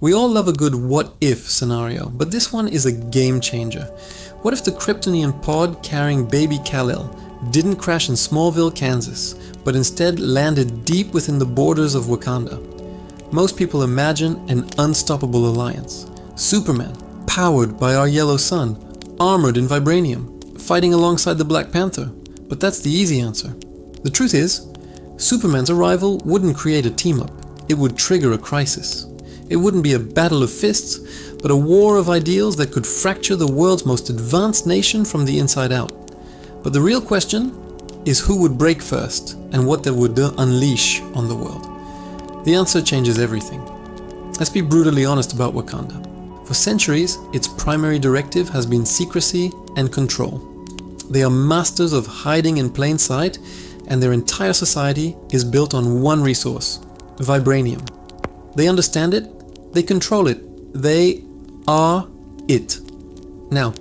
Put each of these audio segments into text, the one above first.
We all love a good what-if scenario, but this one is a game changer. What if the Kryptonian pod carrying baby Kal-El didn't crash in Smallville, Kansas, but instead landed deep within the borders of Wakanda? Most people imagine an unstoppable alliance. Superman, powered by our yellow sun, armored in vibranium, fighting alongside the Black Panther. But that's the easy answer. The truth is, Superman's arrival wouldn't create a team-up. It would trigger a crisis. It wouldn't be a battle of fists, but a war of ideals that could fracture the world's most advanced nation from the inside out. But the real question is who would break first and what they would unleash on the world. The answer changes everything. Let's be brutally honest about Wakanda. For centuries, its primary directive has been secrecy and control. They are masters of hiding in plain sight, and their entire society is built on one resource: vibranium. They understand it, they control it, they are it. Now,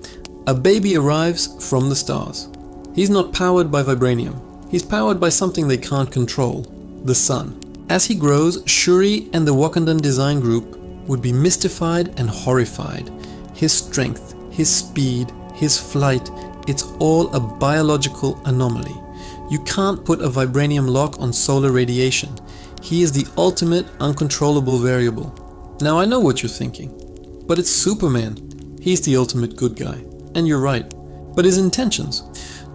a baby arrives from the stars. He's not powered by vibranium. He's powered by something they can't control: the sun. As he grows, Shuri and the Wakandan design group would be mystified and horrified. His strength, his speed, his flight, it's all a biological anomaly. You can't put a vibranium lock on solar radiation. He is the ultimate uncontrollable variable. Now I know what you're thinking, but it's Superman. He's the ultimate good guy. And you're right. But his intentions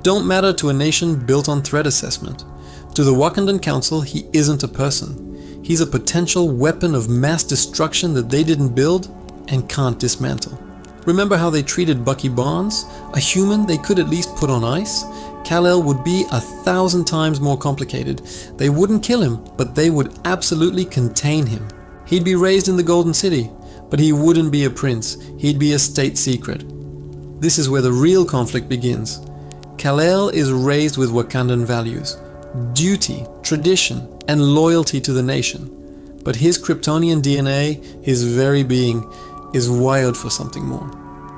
don't matter to a nation built on threat assessment. To the Wakandan Council, he isn't a person. He's a potential weapon of mass destruction that they didn't build and can't dismantle. Remember how they treated Bucky Barnes? A human they could at least put on ice? Kal-El would be 1,000 times more complicated. They wouldn't kill him, but they would absolutely contain him. He'd be raised in the Golden City, but he wouldn't be a prince. He'd be a state secret. This is where the real conflict begins. Kal-El is raised with Wakandan values: duty, tradition, and loyalty to the nation. But his Kryptonian DNA, his very being, is wired for something more.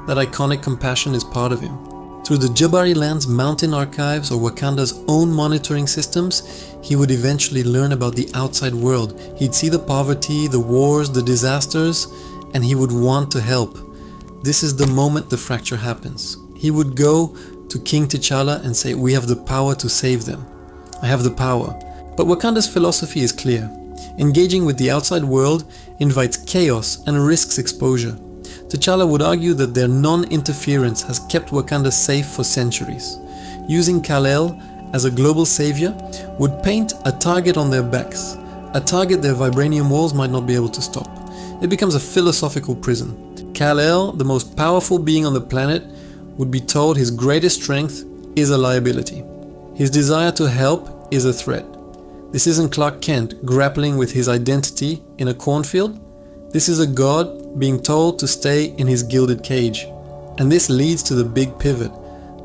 That iconic compassion is part of him. Through the Jabari Land's mountain archives or Wakanda's own monitoring systems, he would eventually learn about the outside world. He'd see the poverty, the wars, the disasters, and he would want to help. This is the moment the fracture happens. He would go to King T'Challa and say, "We have the power to save them. I have the power." But Wakanda's philosophy is clear. Engaging with the outside world invites chaos and risks exposure. T'Challa would argue that their non-interference has kept Wakanda safe for centuries. Using Kal-El as a global savior would paint a target on their backs, a target their vibranium walls might not be able to stop. It becomes a philosophical prison. Kal-El, the most powerful being on the planet, would be told his greatest strength is a liability. His desire to help is a threat. This isn't Clark Kent grappling with his identity in a cornfield. This is a god being told to stay in his gilded cage. And this leads to the big pivot.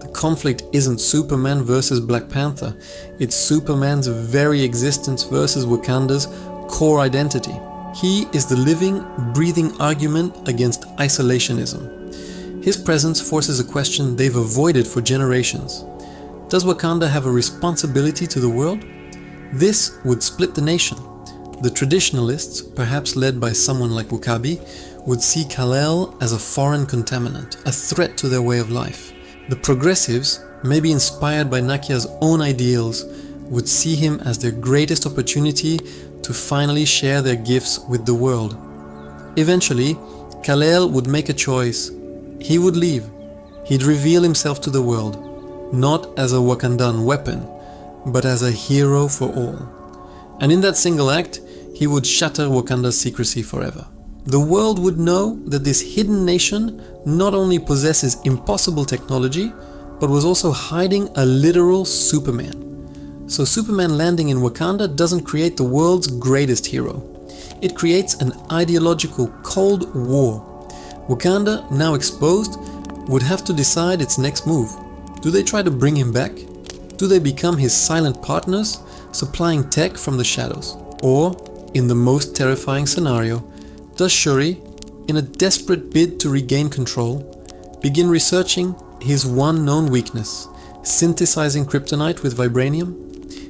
The conflict isn't Superman versus Black Panther. It's Superman's very existence versus Wakanda's core identity. He is the living, breathing argument against isolationism. His presence forces a question they've avoided for generations. Does Wakanda have a responsibility to the world? This would split the nation. The traditionalists, perhaps led by someone like W'Kabi, would see Kal-El as a foreign contaminant, a threat to their way of life. The progressives, maybe inspired by Nakia's own ideals, would see him as their greatest opportunity to finally share their gifts with the world. Eventually, Kal-El would make a choice. He would leave. He'd reveal himself to the world, not as a Wakandan weapon, but as a hero for all. And in that single act, he would shatter Wakanda's secrecy forever. The world would know that this hidden nation not only possesses impossible technology, but was also hiding a literal Superman. So Superman landing in Wakanda doesn't create the world's greatest hero. It creates an ideological Cold War. Wakanda, now exposed, would have to decide its next move. Do they try to bring him back? Do they become his silent partners, supplying tech from the shadows? Or, in the most terrifying scenario, does Shuri, in a desperate bid to regain control, begin researching his one known weakness, synthesizing kryptonite with vibranium?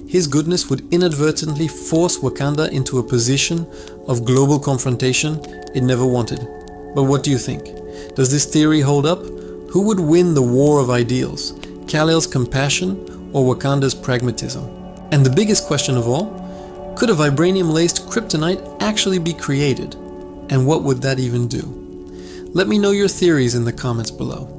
His goodness would inadvertently force Wakanda into a position of global confrontation it never wanted. But what do you think? Does this theory hold up? Who would win the war of ideals? Kal-El's compassion or Wakanda's pragmatism? And the biggest question of all, could a vibranium-laced kryptonite actually be created? And what would that even do? Let me know your theories in the comments below.